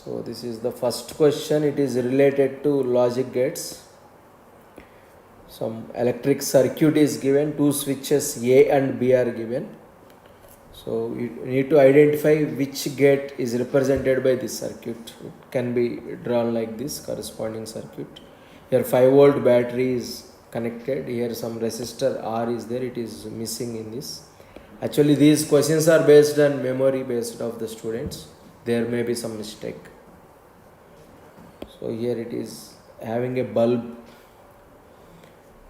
So this is the first question. It is related to logic gates. Some electric circuit is given, two switches A and B are given. So you need to identify which gate is represented by this circuit. It can be drawn like this, corresponding circuit. Here 5-volt battery is connected. Here some resistor R is there. It is missing in this. Actually these questions are based on memory based of the students. There may be some mistake. So here it is having a bulb.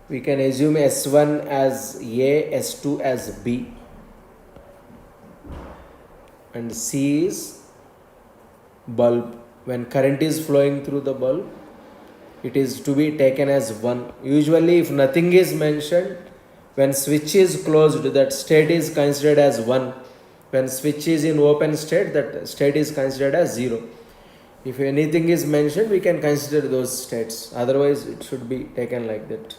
We can assume S1 as A, S2 as B, and C is bulb. When current is flowing through the bulb, it is to be taken as 1. Usually if nothing is mentioned, when switch is closed, that state is considered as 1. When switch is in open state, that state is considered as 0. If anything is mentioned, we can consider those states. Otherwise, it should be taken like that.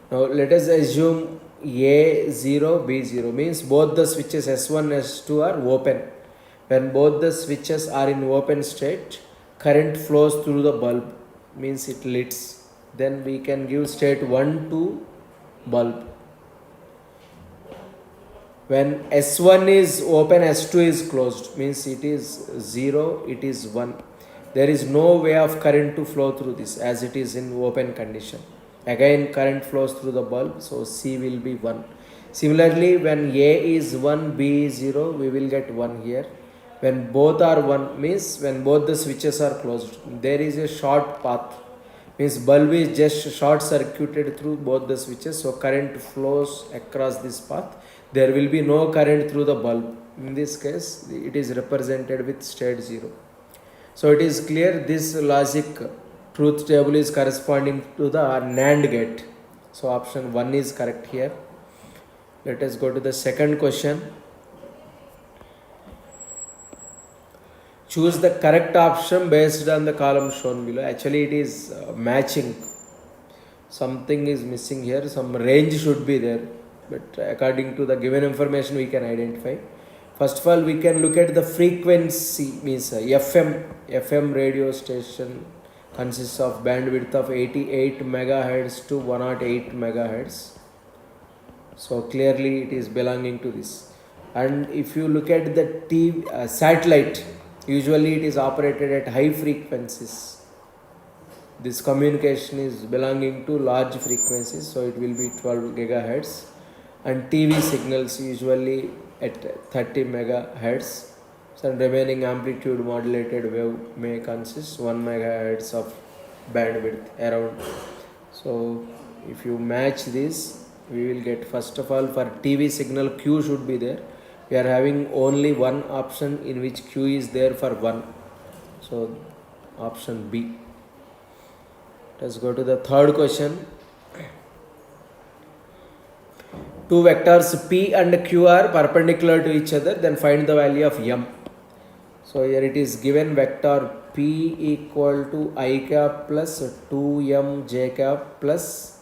Now, let us assume A0, B0 means both the switches S1, S2 are open. When both the switches are in open state, current flows through the bulb, means it lights. Then we can give state 1 to bulb. When S1 is open, S2 is closed, means it is 0, it is 1. There is no way of current to flow through this as it is in open condition. Again current flows through the bulb, so C will be 1. Similarly, when A is 1, B is 0, we will get 1 here. When both are 1 means when both the switches are closed, there is a short path, means bulb is just short circuited through both the switches, so current flows across this path. There will be no current through the bulb. In this case, it is represented with state 0. So it is clear this logic truth table is corresponding to the NAND gate. So option 1 is correct here. Let us go to the second question. Choose the correct option based on the column shown below. Actually it is matching. Something is missing here. Some range should be there. But according to the given information we can identify. First of all, we can look at the frequency, means FM radio station consists of bandwidth of 88 megahertz to 108 megahertz. So clearly it is belonging to this. And if you look at the TV, satellite, usually it is operated at high frequencies. This communication is belonging to large frequencies, so it will be 12 gigahertz. And TV signals usually at 30 megahertz. Some remaining amplitude modulated wave may consist 1 megahertz of bandwidth around. So if you match this, we will get, first of all, for TV signal Q should be there. We are having only one option in which Q is there for 1. So option B. Let's go to the third question. Two vectors P and Q are perpendicular to each other, then find the value of M. So here it is given vector P equal to I cap plus 2M J cap plus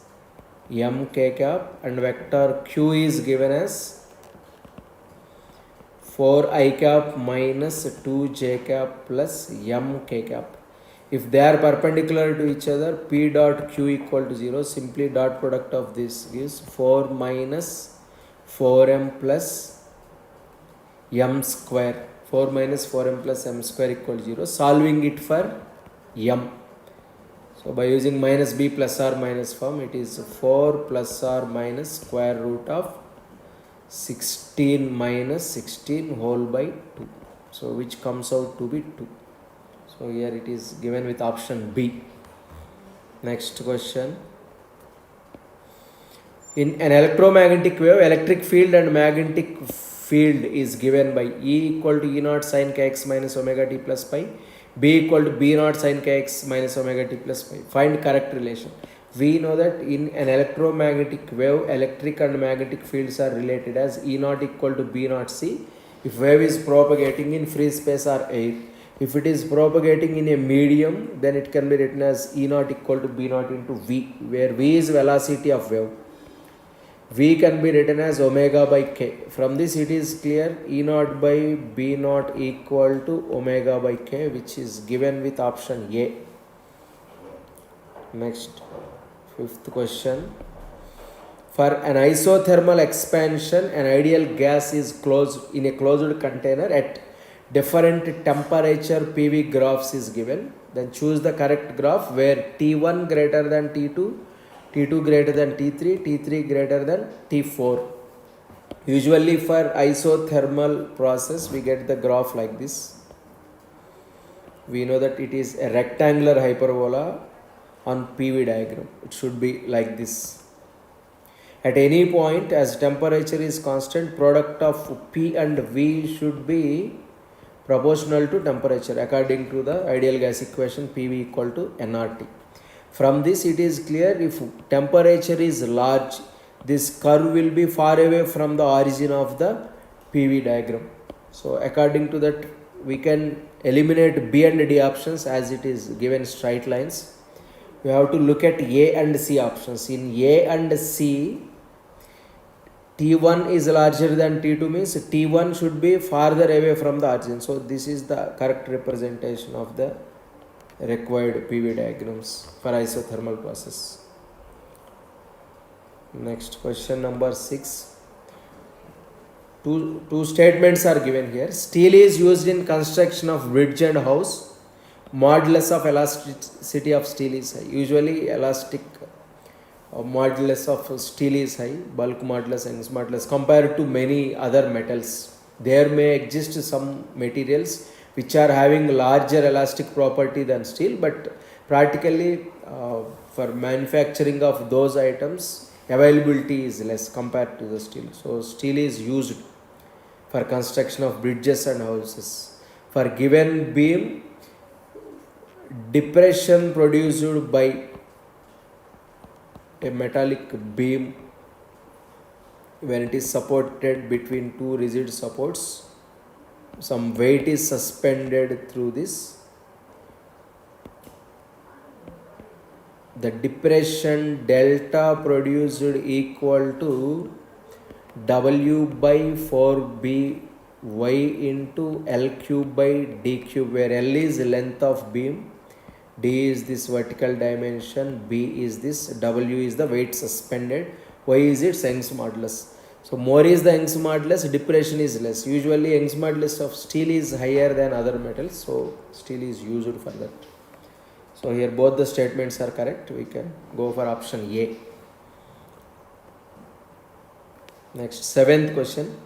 M K cap, and vector Q is given as 4 I cap minus 2 J cap plus M K cap. If they are perpendicular to each other, P dot Q equal to 0, simply dot product of this gives 4 minus 4M plus M square. 4 minus 4M plus M square equal to 0. Solving it for M. So by using minus B plus R minus form, it is 4 plus R minus square root of 16 minus 16 whole by 2. So which comes out to be 2. So here it is given with option B. Next question. In an electromagnetic wave, electric field and magnetic field is given by E equal to E naught sin kx minus omega t plus pi, B equal to B naught sin kx minus omega t plus pi. Find correct relation. We know that in an electromagnetic wave, electric and magnetic fields are related as E naught equal to B naught c if wave is propagating in free space or air. If it is propagating in a medium, then it can be written as E naught equal to B naught into V, where V is velocity of wave. V can be written as omega by K. From this it is clear E naught by B naught equal to omega by K, which is given with option A. Next, fifth question. For an isothermal expansion, an ideal gas is closed in a closed container at different temperature. PV graphs is given. Then choose the correct graph where T1 greater than T2, T2 greater than T3, T3 greater than T4. Usually for isothermal process we get the graph like this. We know that it is a rectangular hyperbola on PV diagram. It should be like this. At any point, as temperature is constant, product of P and V should be proportional to temperature according to the ideal gas equation PV equal to nRT. From this it is clear, if temperature is large, this curve will be far away from the origin of the PV diagram. So according to that we can eliminate B and D options as it is given straight lines. We have to look at A and C options. In A and C, T1 is larger than T2 means T1 should be farther away from the origin. So this is the correct representation of the required PV diagrams for isothermal process. Next, question number 6. Two statements are given here. Steel is used in construction of bridge and house. Modulus of elasticity of steel is high. Usually elastic modulus of steel is high, bulk modulus, Young's modulus, compared to many other metals. There may exist some materials which are having larger elastic property than steel, but practically for manufacturing of those items availability is less compared to the steel. So steel is used for construction of bridges and houses. For given beam, depression produced by a metallic beam when it is supported between two rigid supports, some weight is suspended through this. The depression delta produced equal to W by 4B y into L cube by D cube, where L is length of beam, D is this vertical dimension, B is this, W is the weight suspended, Y is its Young's modulus. So more is the Young's modulus, depression is less. Usually Young's modulus of steel is higher than other metals, so steel is used for that. So here both the statements are correct. We can go for option A. Next, seventh question.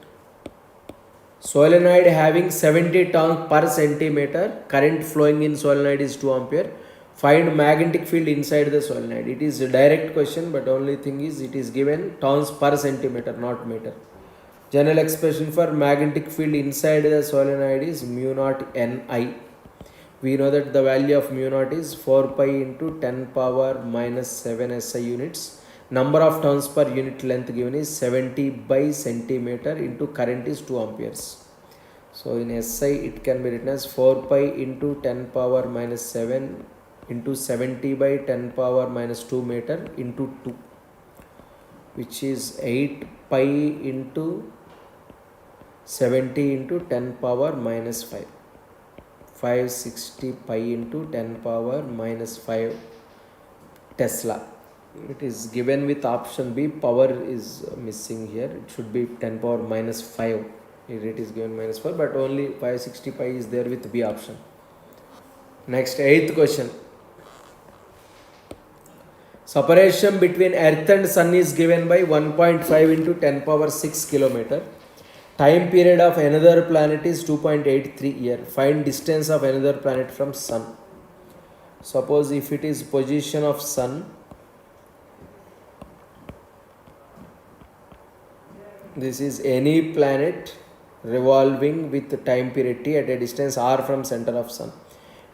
Solenoid having 70 turns per centimeter, current flowing in solenoid is 2 ampere. Find magnetic field inside the solenoid. It is a direct question, but only thing is it is given turns per centimeter, not meter. General expression for magnetic field inside the solenoid is mu naught Ni. We know that the value of mu naught is 4 pi into 10 power minus 7 SI units. Number of turns per unit length given is 70 by centimeter into current is 2 amperes. So in SI it can be written as 4 pi into 10 power minus 7 into 70 by 10 power minus 2 meter into 2, which is 8 pi into 70 into 10 power minus 5. 560 pi into 10 power minus 5 Tesla. It is given with option B. Power is missing here. It should be 10 power minus 5. Here it is given minus 4, but only 560 pi is there with B option. Next, 8th question. Separation between Earth and Sun is given by 1.5 into 10 power 6 kilometer. Time period of another planet is 2.83 year. Find distance of another planet from Sun. Suppose if it is position of Sun, this is any planet revolving with time period t at a distance r from center of Sun.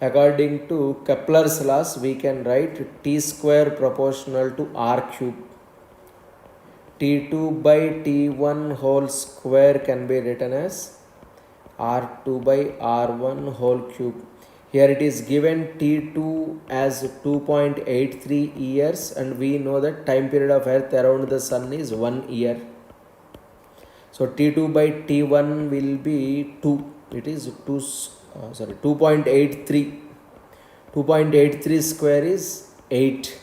According to Kepler's laws, we can write t square proportional to r cube. T2 by T1 whole square can be written as R2 by R1 whole cube. Here it is given T2 as 2.83 years, and we know that time period of Earth around the Sun is 1 year. So T2 by T1 will be 2. It is 2.83. 2.83 square is 8.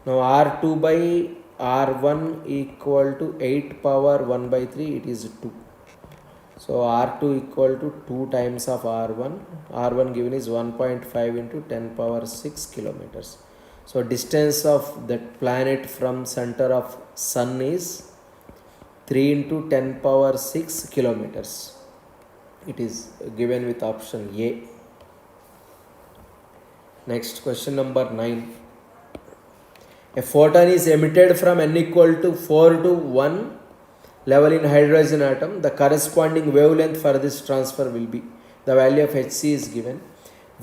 Now R2 by R1 equal to 8 power 1 by 3. It is 2. So R2 equal to 2 times of R1. R1 given is 1.5 into 10 power 6 kilometers. So distance of that planet from center of Sun is 3 into 10 power 6 kilometers. It is given with option A. Next, question number 9. A photon is emitted from n equal to 4 to 1 level in hydrogen atom. The corresponding wavelength for this transfer will be, the value of Hc is given.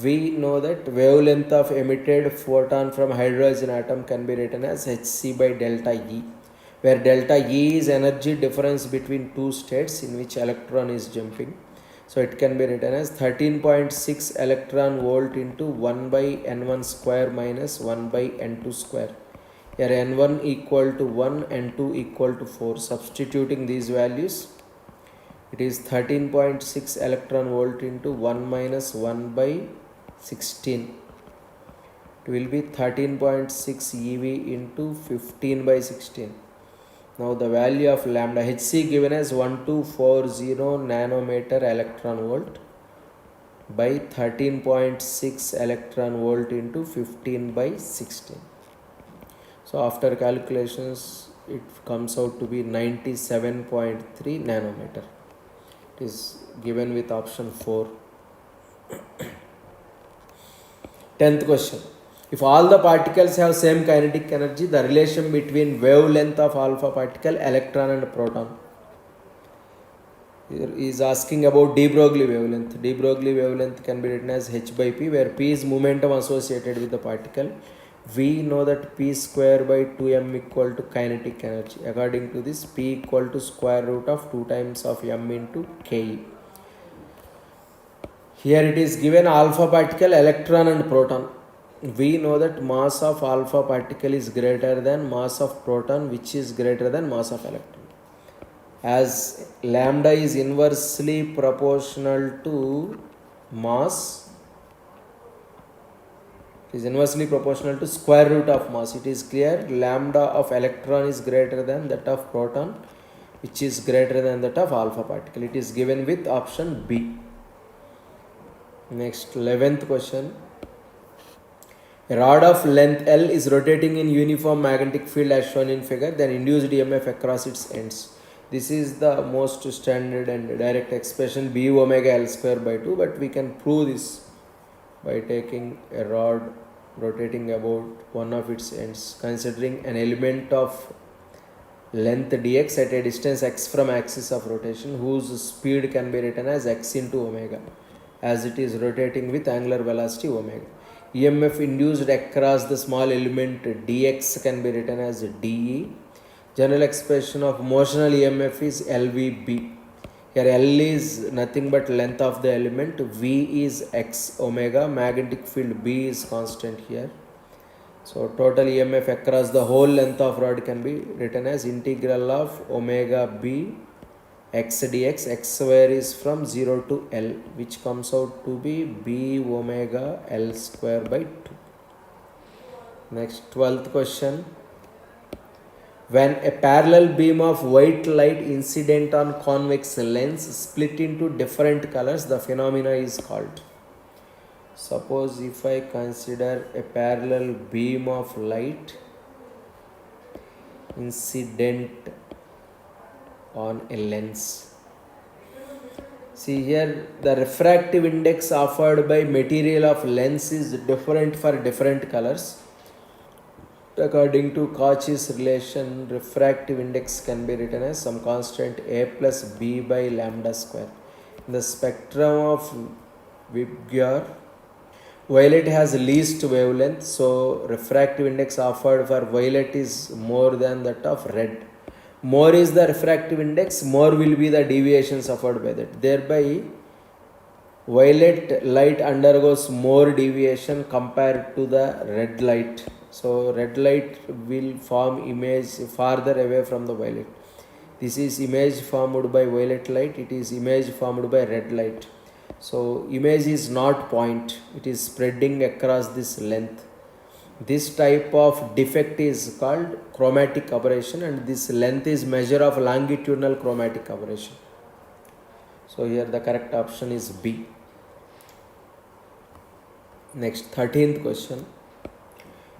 We know that wavelength of emitted photon from hydrogen atom can be written as Hc by delta E, where delta E is energy difference between two states in which electron is jumping. So it can be written as 13.6 electron volt into 1 by n1 square minus 1 by n2 square. Here n1 equal to 1, n2 equal to 4. Substituting these values, it is 13.6 electron volt into 1 minus 1 by 16. It will be 13.6 eV into 15 by 16. Now the value of lambda Hc given as 1240 nanometer electron volt by 13.6 electron volt into 15 by 16. So after calculations, it comes out to be 97.3 nanometer. It is given with option 4. 10th question. If all the particles have same kinetic energy, the relation between wavelength of alpha particle, electron and proton. Here is asking about de Broglie wavelength. De Broglie wavelength can be written as h by p, where p is momentum associated with the particle. We know that p square by 2m equal to kinetic energy. According to this, p equal to square root of 2 times of m into ke. Here it is given alpha particle, electron and proton. We know that mass of alpha particle is greater than mass of proton, which is greater than mass of electron. As lambda is inversely proportional to mass, it is inversely proportional to square root of mass. It is clear lambda of electron is greater than that of proton, which is greater than that of alpha particle. It is given with option B. Next, 11th question. A rod of length L is rotating in uniform magnetic field as shown in figure, then induced EMF across its ends. This is the most standard and direct expression, B omega L square by 2, but we can prove this by taking a rod rotating about one of its ends, considering an element of length dx at a distance x from axis of rotation, whose speed can be written as x into omega, as it is rotating with angular velocity omega. EMF induced across the small element dx can be written as dE. General expression of motional EMF is LVB. Here L is nothing but length of the element, V is x omega, magnetic field B is constant here. So total EMF across the whole length of rod can be written as integral of omega B x dx. X square is from 0 to L, which comes out to be B omega L square by 2. Next, 12th question. When a parallel beam of white light incident on convex lens split into different colors, the phenomena is called. Suppose if I consider a parallel beam of light incident on a lens. See here, the refractive index offered by material of lens is different for different colors. According to Cauchy's relation, refractive index can be written as some constant A plus B by lambda square. In the spectrum of Vibgyor, violet has least wavelength, so refractive index offered for violet is more than that of red. More is the refractive index, more will be the deviations suffered by that. Thereby, violet light undergoes more deviation compared to the red light. So red light will form image farther away from the violet. This is image formed by violet light, it is image formed by red light. So image is not point, it is spreading across this length. This type of defect is called chromatic aberration, and this length is measure of longitudinal chromatic aberration. So here the correct option is B. Next, 13th question.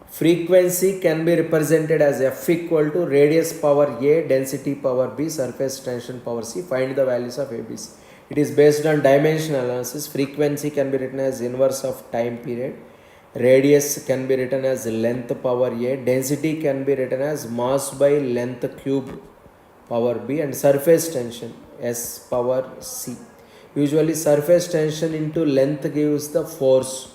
Frequency can be represented as F equal to radius power A, density power B, surface tension power C. Find the values of ABC. It is based on dimensional analysis. Frequency can be written as inverse of time period. Radius can be written as length power A. Density can be written as mass by length cube power B, and surface tension S power C. Usually surface tension into length gives the force.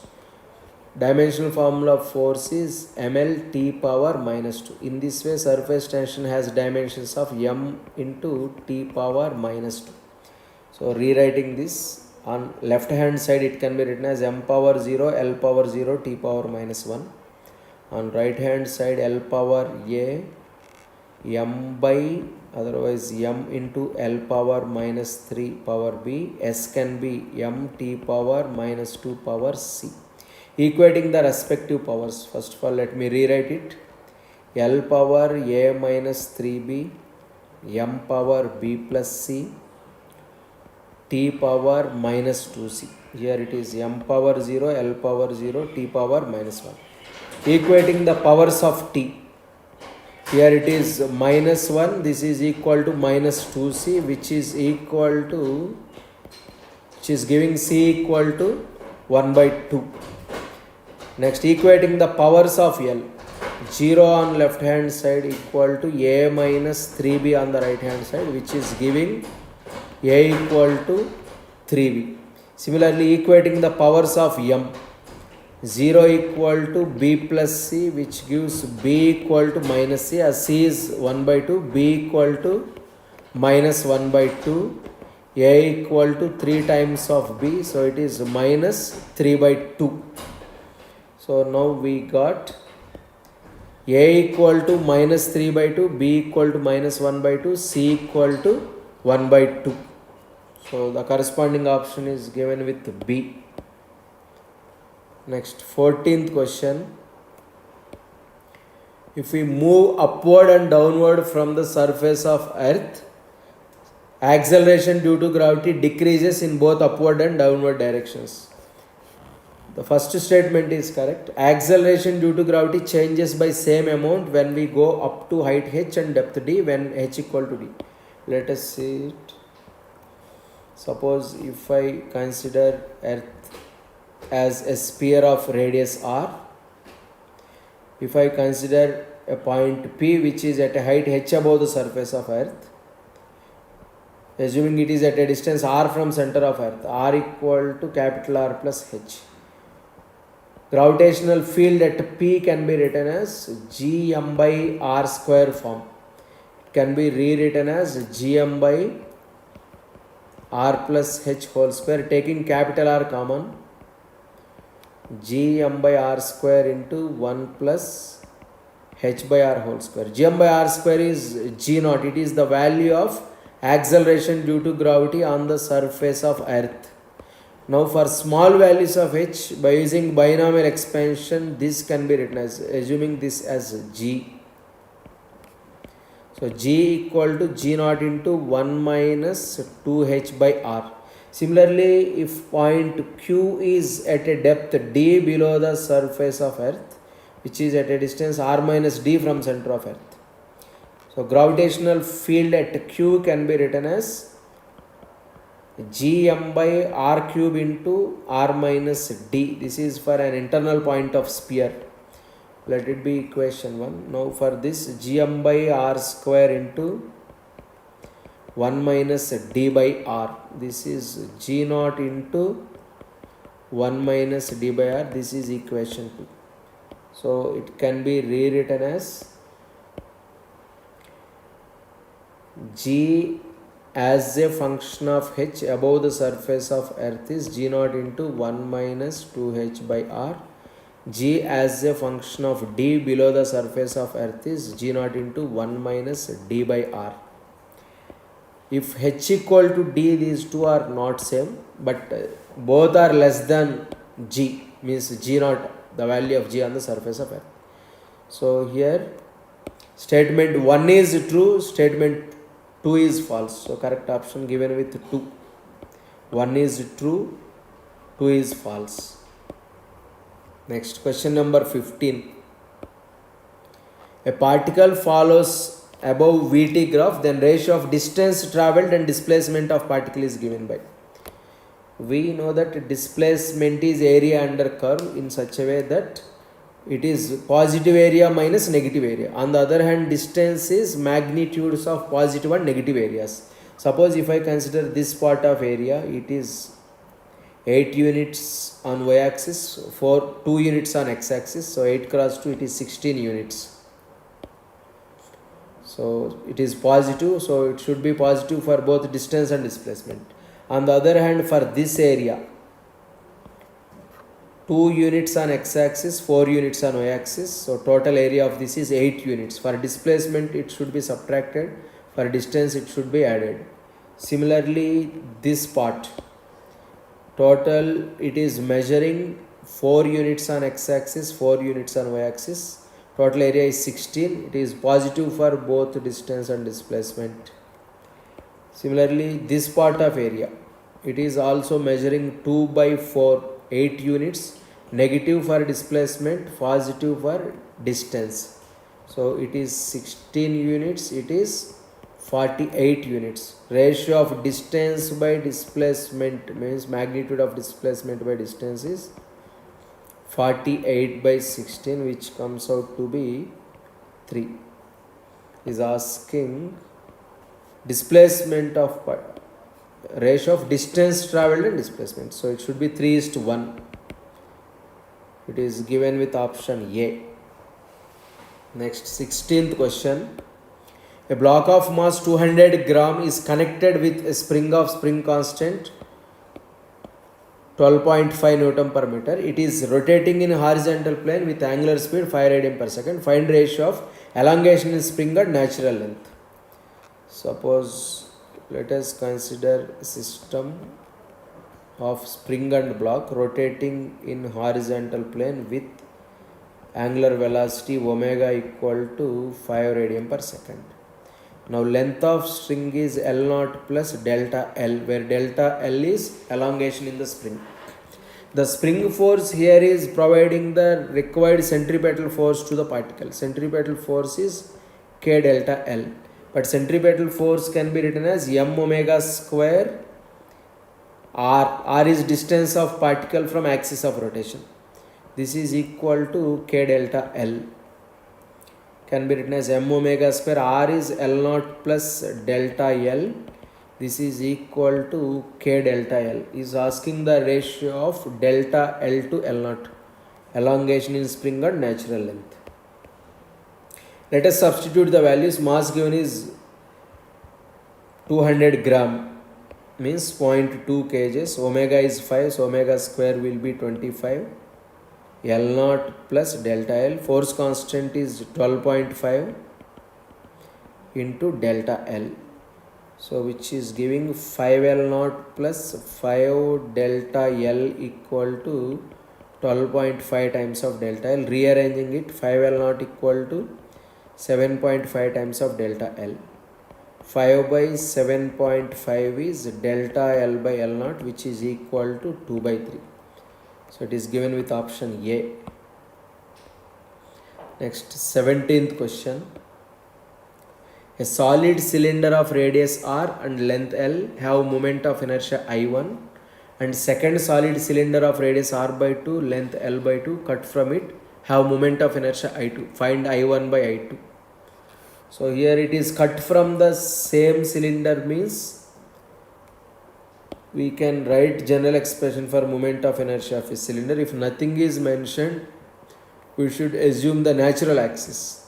Dimensional formula of force is ml T power minus 2. In this way, surface tension has dimensions of m into T power minus 2. So rewriting this, on left hand side it can be written as m power 0, L power 0, T power minus 1. On right hand side, L power A, m by, otherwise m into L power minus 3 power B. S can be m T power minus 2 power C. Equating the respective powers. First of all, let me rewrite it. L power A minus 3B, m power B plus C, T power minus 2C. Here it is m power 0, L power 0, T power minus 1. Equating the powers of T. Here it is minus 1, this is equal to minus 2C, which is equal to, which is giving C equal to 1 by 2. Next, equating the powers of L. 0 on left hand side equal to A minus 3B on the right hand side, which is giving A equal to 3B. Similarly, equating the powers of M. 0 equal to B plus C, which gives B equal to minus C, as C is 1 by 2, B equal to minus 1 by 2, A equal to 3 times of B, so it is minus 3 by 2. So now we got A equal to minus 3 by 2, B equal to minus 1 by 2, C equal to 1 by 2. So the corresponding option is given with B. Next, 14th question. If we move upward and downward from the surface of Earth, acceleration due to gravity decreases in both upward and downward directions. The first statement is correct. Acceleration due to gravity changes by same amount when we go up to height h and depth d when h equal to d. Let us see it. Suppose if I consider Earth as a sphere of radius r, if I consider a point P which is at a height h above the surface of Earth, assuming it is at a distance r from center of Earth, r equal to capital R plus h. Gravitational field at P can be written as Gm by R square form. It can be rewritten as Gm by R plus h whole square, taking capital R common. Gm by R square into 1 plus h by R whole square. Gm by R square is G naught. It is the value of acceleration due to gravity on the surface of Earth. Now for small values of h, by using binomial expansion, this can be written as, assuming this as G. So G equal to G naught into 1 minus 2h by R. Similarly, if point Q is at a depth d below the surface of Earth, which is at a distance r minus d from center of Earth. So gravitational field at Q can be written as Gm by R cube into R minus D. This is for an internal point of sphere. Let it be equation 1. Now for this, Gm by R square into 1 minus D by R. This is G naught into 1 minus D by R. This is equation 2. So it can be rewritten as G as a function of h above the surface of earth is g naught into 1 minus 2h by r. G as a function of d below the surface of earth is g naught into 1 minus d by r. If h equal to d, these two are not same, but both are less than g, means g naught, the value of g on the surface of earth. So here statement 1 is true, statement 2 is false. So correct option given with 2. 1 is true, 2 is false. Next, question number 15. A particle follows above Vt graph, then ratio of distance travelled and displacement of particle is given by. We know that displacement is area under curve in such a way that it is positive area minus negative area. On the other hand, distance is magnitudes of positive and negative areas. Suppose if I consider this part of area, it is 8 units on y-axis, 2 units on x-axis. So 8 cross 2, it is 16 units. So it is positive, so it should be positive for both distance and displacement. On the other hand, for this area, 2 units on x-axis, 4 units on y-axis. So total area of this is 8 units. For displacement, it should be subtracted. For distance, it should be added. Similarly, this part, total it is measuring 4 units on x-axis, 4 units on y-axis. Total area is 16. It is positive for both distance and displacement. Similarly, this part of area, it is also measuring 2 by 4, 8 units, negative for displacement, positive for distance. So it is 16 units, it is 48 units. Ratio of distance by displacement means magnitude of displacement by distance is 48 by 16, which comes out to be 3. Is asking displacement of ratio of distance travelled and displacement. So it should be 3:1. It is given with option A. Next, 16th question. A block of mass 200 gram is connected with a spring of spring constant 12.5 Newton per meter. It is rotating in horizontal plane with angular speed 5 radian per second. Find ratio of elongation in spring and natural length. Suppose let us consider a system of spring and block rotating in horizontal plane with angular velocity omega equal to 5 radian per second. Now length of string is L0 plus delta L, where delta L is elongation in the spring. The spring force here is providing the required centripetal force to the particle. Centripetal force is K delta L. But centripetal force can be written as m omega square r. R is distance of particle from axis of rotation. This is equal to K delta L. Can be written as m omega square. R is L0 plus delta L. This is equal to K delta L. Is asking the ratio of delta L to L0. Elongation in spring and natural length. Let us substitute the values. Mass given is 200 gram, means 0.2 kgs. Omega is 5, so omega square will be 25. L0 plus delta L. Force constant is 12.5 into delta L. So which is giving 5L0 plus 5 delta L equal to 12.5 times of delta L. Rearranging it, 5L0 equal to 7.5 times of delta L. 5 by 7.5 is delta L by L0, which is equal to 2 by 3. So it is given with option A. Next, 17th question. A solid cylinder of radius r and length L have moment of inertia I1, and second solid cylinder of radius r by 2, length L by 2 cut from it have moment of inertia I2. Find I1 by I2. So here it is cut from the same cylinder, means we can write general expression for moment of inertia of a cylinder. If nothing is mentioned, we should assume the natural axis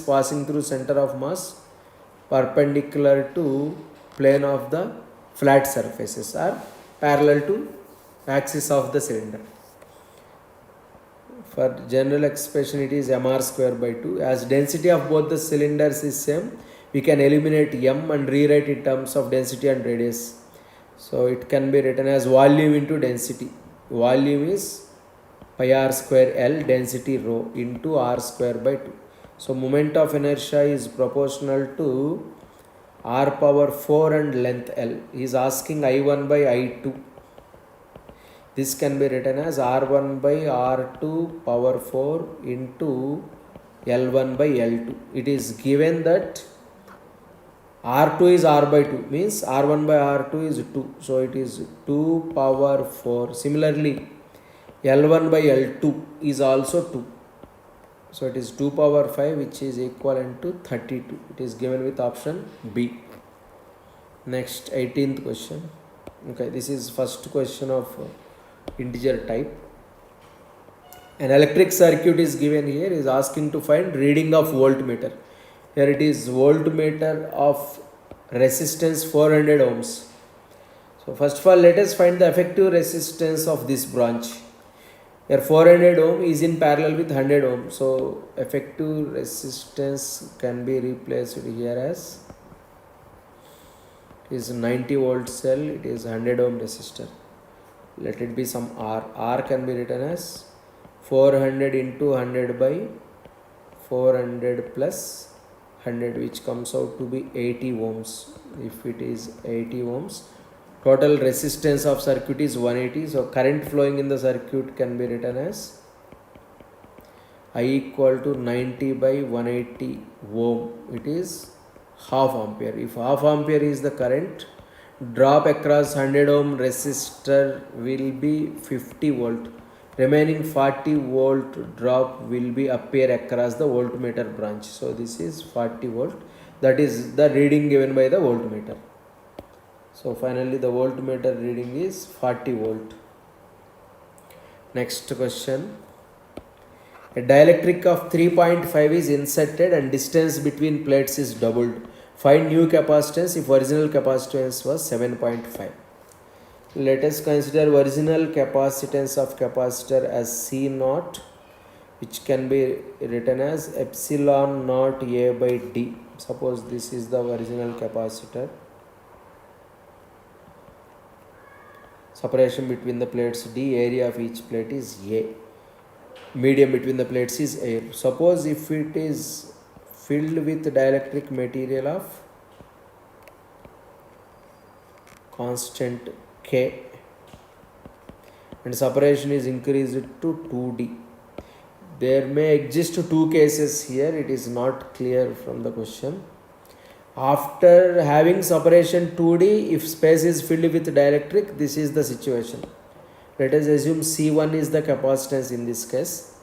passing through center of mass perpendicular to plane of the flat surfaces are parallel to axis of the cylinder. For general expression, it is mr square by 2. As density of both the cylinders is same, we can eliminate m and rewrite in terms of density and radius. So it can be written as volume into density. Volume is pi r square L, density rho, into r square by 2. So moment of inertia is proportional to r power 4 and length L. He is asking I1 by I2. This can be written as R1 by R2 power 4 into L1 by L2. It is given that R2 is R by 2, means R1 by R2 is 2. So it is 2 power 4. Similarly, L1 by L2 is also 2. So it is 2 power 5, which is equivalent to 32. It is given with option B. Next, 18th question. Okay, this is first question of integer type. An electric circuit is given here, is asking to find reading of voltmeter. Here it is voltmeter of resistance 400 ohms. So first of all, let us find the effective resistance of this branch. Here 400 ohm is in parallel with 100 ohm. So effective resistance can be replaced here as is 90 volt cell, it is 100 ohm resistor. Let it be some R. R can be written as 400 into 100 by 400 plus 100, which comes out to be 80 ohms. If it is 80 ohms, total resistance of circuit is 180. So current flowing in the circuit can be written as I equal to 90 by 180 ohm. It is half ampere. If half ampere is the current, drop across 100 ohm resistor will be 50 volt. Remaining 40 volt drop will be appear across the voltmeter branch. So this is 40 volt. That is the reading given by the voltmeter. So finally the voltmeter reading is 40 volt. Next question. A dielectric of 3.5 is inserted and distance between plates is doubled. Find new capacitance if original capacitance was 7.5. Let us consider original capacitance of capacitor as C naught, which can be written as epsilon naught A by D. Suppose this is the original capacitor. Separation between the plates D, area of each plate is A. Medium between the plates is air. Suppose if it is filled with dielectric material of constant K and separation is increased to 2D. There may exist two cases here. It is not clear from the question. After having separation 2D, if space is filled with dielectric, this is the situation. Let us assume C1 is the capacitance in this case.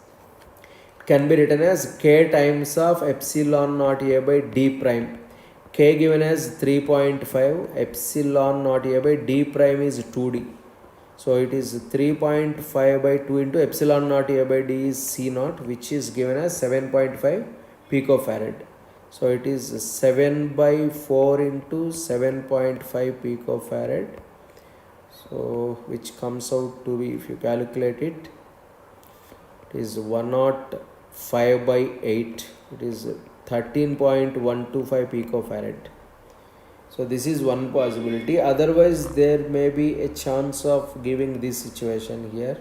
It can be written as K times of epsilon naught A by D prime. K given as 3.5, epsilon naught A by D prime is 2D. So it is 3.5 by 2 into epsilon naught A by D is C naught, which is given as 7.5 picofarad. So it is 7 by 4 into 7.5 picofarad. So which comes out to be, if you calculate it, it is 105 by 8. It is 13.125 picofarad. So this is one possibility. Otherwise, there may be a chance of giving this situation here.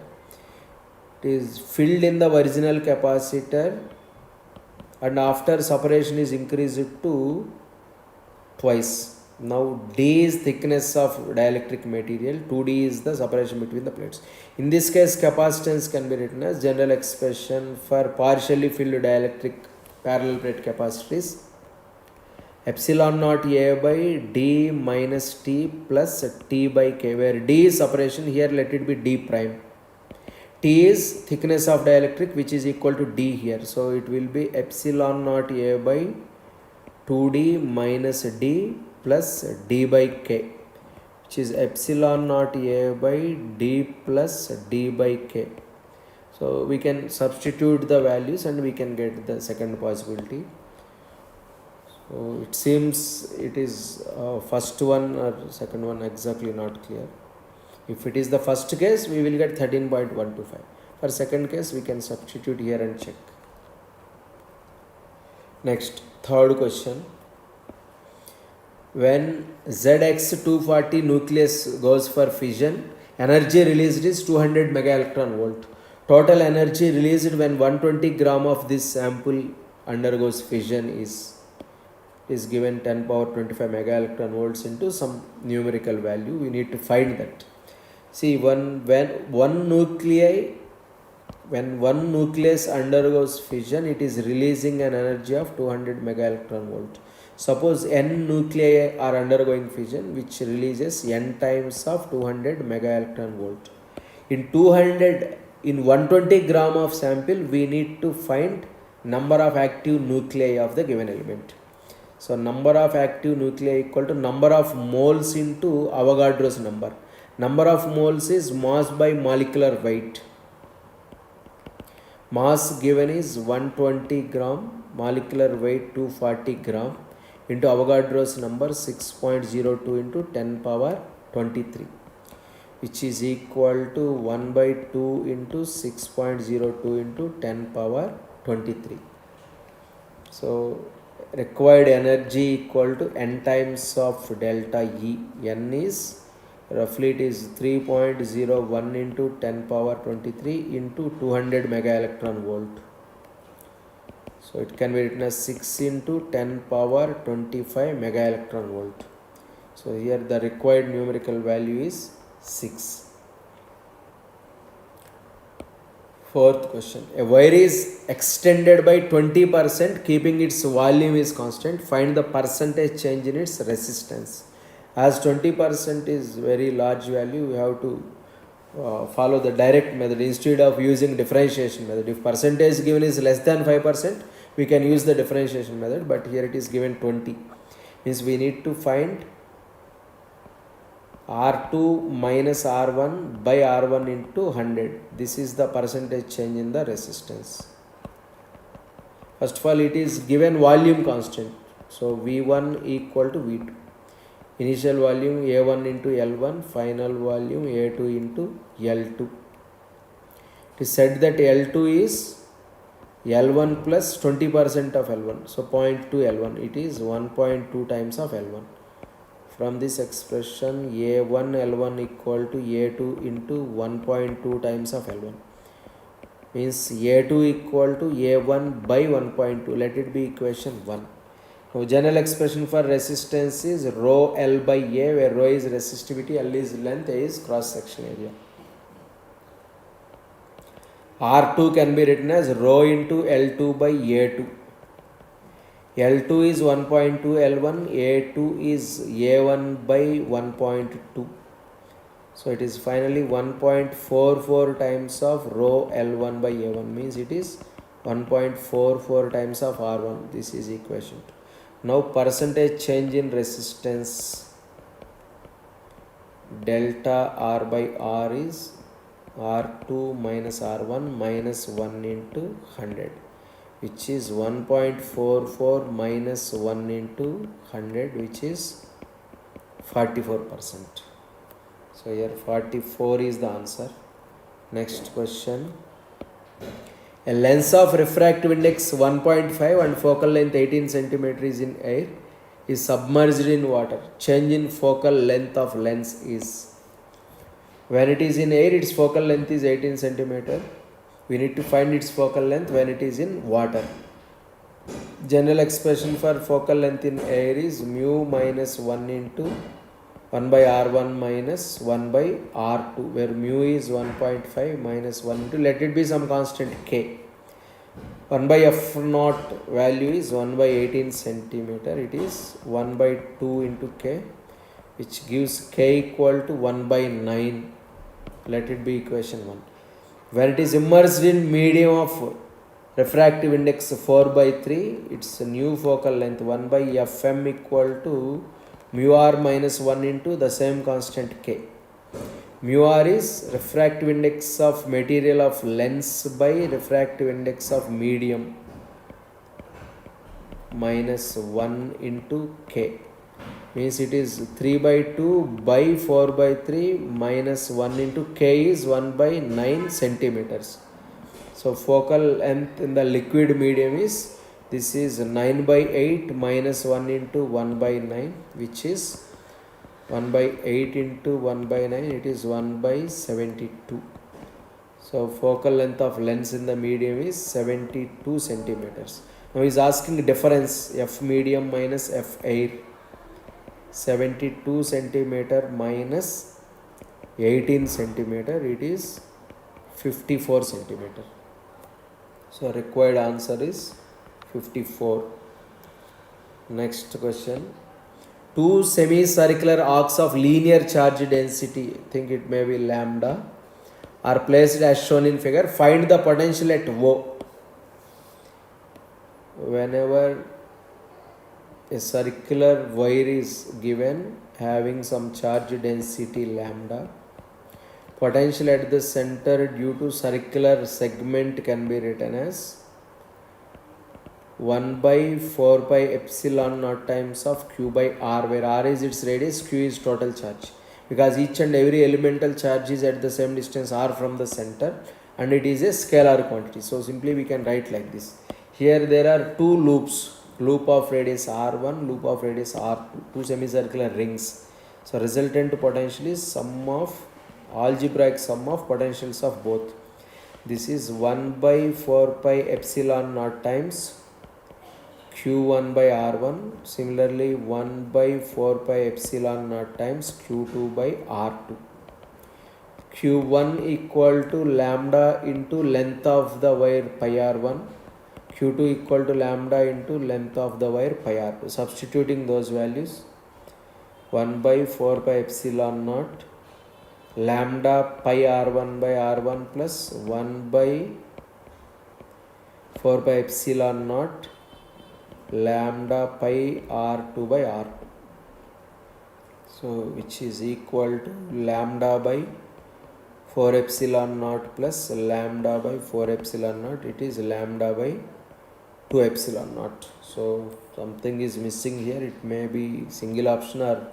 It is filled in the original capacitor and after separation is increased to twice. Now D is thickness of dielectric material, 2D is the separation between the plates. In this case, capacitance can be written as general expression for partially filled dielectric parallel plate capacitor is epsilon naught A by D minus T plus T by K, where D is separation, here let it be D prime. T is thickness of dielectric, which is equal to D here. So it will be epsilon naught A by 2D minus D plus D by K, which is epsilon naught A by D plus D by K. So we can substitute the values and we can get the second possibility. So it seems it is first one or second one, exactly not clear. If it is the first case, we will get 13.125. For second case, we can substitute here and check. Next, third question. When ZX240 nucleus goes for fission, energy released is 200 mega electron volt. Total energy released when 120 gram of this sample undergoes fission is given 10 power 25 mega electron volts into some numerical value. We need to find that. See, when one nucleus undergoes fission, it is releasing an energy of 200 mega electron volt. Suppose n nuclei are undergoing fission, which releases n times of 200 mega electron volt. In 120 gram of sample, we need to find number of active nuclei of the given element. So number of active nuclei equal to number of moles into Avogadro's number. Number of moles is mass by molecular weight. Mass given is 120 gram, molecular weight 240 gram into Avogadro's number 6.02 into 10 power 23, which is equal to 1 by 2 into 6.02 into 10 power 23. So required energy equal to n times of delta E. N is roughly it is 3.01 into 10 power 23 into 200 mega electron volt. So it can be written as 6 into 10 power 25 mega electron volt. So here the required numerical value is 6. Fourth question. A wire is extended by 20%, keeping its volume is constant. Find the percentage change in its resistance. As 20% is very large value, we have to follow the direct method instead of using differentiation method. If percentage given is less than 5%, we can use the differentiation method, but here it is given 20. Means we need to find R2 minus R1 by R1 into 100. This is the percentage change in the resistance. First of all, it is given volume constant. So V1 equal to V2. Initial volume A1 into L1, final volume A2 into L2. It is said that L2 is L1 plus 20% of L1. So 0.2 L1. It is 1.2 times of L1. From this expression, A1 L1 equal to A2 into 1.2 times of L1. Means A2 equal to A1 by 1.2. Let it be equation 1. Now general expression for resistance is rho L by A, where rho is resistivity, L is length, A is cross section area. R2 can be written as rho into L2 by A2. L2 is 1.2 L1, A2 is A1 by 1.2. So it is finally 1.44 times of rho L1 by A1, means it is 1.44 times of R1. This is equation 2. Now percentage change in resistance delta R by R is R2 minus R1 minus 1 into 100, which is 1.44 minus 1 into 100, which is 44%. So here 44 is the answer. Next question. A lens of refractive index 1.5 and focal length 18 cm is in air, is submerged in water. Change in focal length of lens is. When it is in air, its focal length is 18 cm. We need to find its focal length when it is in water. General expression for focal length in air is mu minus 1 into 1 by R1 minus 1 by R2, where mu is 1.5 minus 1 into, let it be some constant K. 1 by F naught value is 1 by 18 centimeter. It is 1 by 2 into K, which gives K equal to 1 by 9. Let it be equation 1. When it is immersed in medium of refractive index 4 by 3, its new focal length 1 by Fm equal to mu r minus 1 into the same constant K. Mu r is refractive index of material of lens by refractive index of medium minus 1 into K. Means it is 3 by 2 by 4 by 3 minus 1 into K is 1 by 9 centimeters. So focal length in the liquid medium is, this is 9 by 8 minus 1 into 1 by 9, which is 1 by 8 into 1 by 9, it is 1 by 72. So focal length of lens in the medium is 72 centimeters. Now he is asking difference F medium minus F air. 72 centimeter minus 18 centimeter, it is 54 centimeter. So required answer is 54. Next question. Two semicircular arcs of linear charge density, I think it may be lambda, are placed as shown in figure. Find the potential at O. Whenever a circular wire is given having some charge density lambda, potential at the center due to circular segment can be written as 1 by 4 pi epsilon naught times of Q by R, where R is its radius, Q is total charge. Because each and every elemental charge is at the same distance R from the center and it is a scalar quantity. So simply we can write like this. Here there are two loops, loop of radius R1, loop of radius R2, two semicircular rings. So resultant potential is sum of algebraic sum of potentials of both. This is 1 by 4 pi epsilon naught times Q1 by R1. Similarly 1 by 4 pi epsilon naught times Q2 by R2. Q1 equal to lambda into length of the wire pi R1. Q2 equal to lambda into length of the wire pi R2. Substituting those values, 1 by 4 pi epsilon naught lambda pi R1 by R1 plus 1 by 4 pi epsilon naught lambda pi R2 by R2. So which is equal to lambda by 4 epsilon naught plus lambda by 4 epsilon naught, it is lambda by 2 epsilon naught. So something is missing here, it may be single option or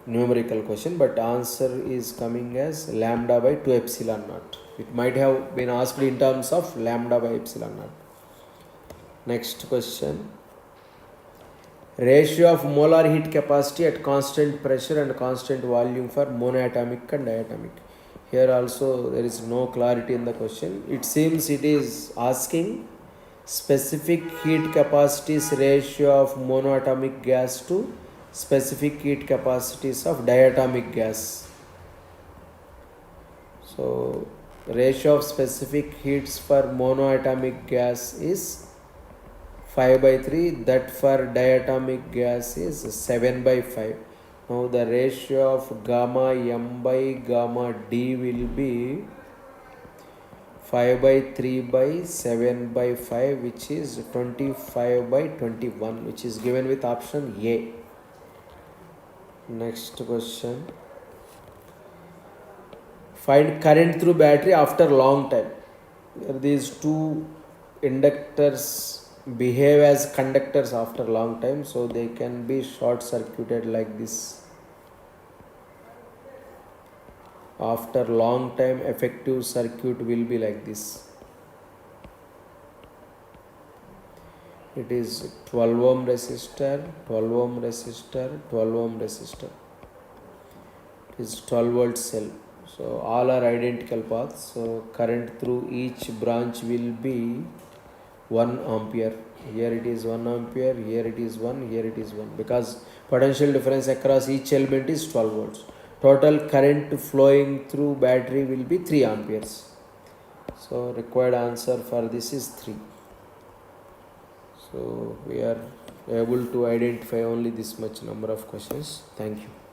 numerical question, but answer is coming as lambda by 2 epsilon naught. It might have been asked in terms of lambda by epsilon naught. Next question. Ratio of molar heat capacity at constant pressure and constant volume for monoatomic and diatomic. Here also there is no clarity in the question. It seems it is asking specific heat capacities ratio of monoatomic gas to specific heat capacities of diatomic gas. So ratio of specific heats for monoatomic gas is 5 by 3, that for diatomic gas is 7 by 5. Now the ratio of gamma m by gamma d will be 5 by 3 by 7 by 5, which is 25 by 21, which is given with option A. Next question. Find current through battery after long time. These two inductors behave as conductors after long time, so they can be short circuited like this. After long time, effective circuit will be like this. It is 12 ohm resistor, 12 ohm resistor, 12 ohm resistor. It is 12 volt cell. So all are identical paths. So current through each branch will be 1 ampere. Here it is 1 ampere, here it is 1, here it is 1. Because potential difference across each element is 12 volts. Total current flowing through battery will be 3 amperes. So required answer for this is 3. So we are able to identify only this much number of questions. Thank you.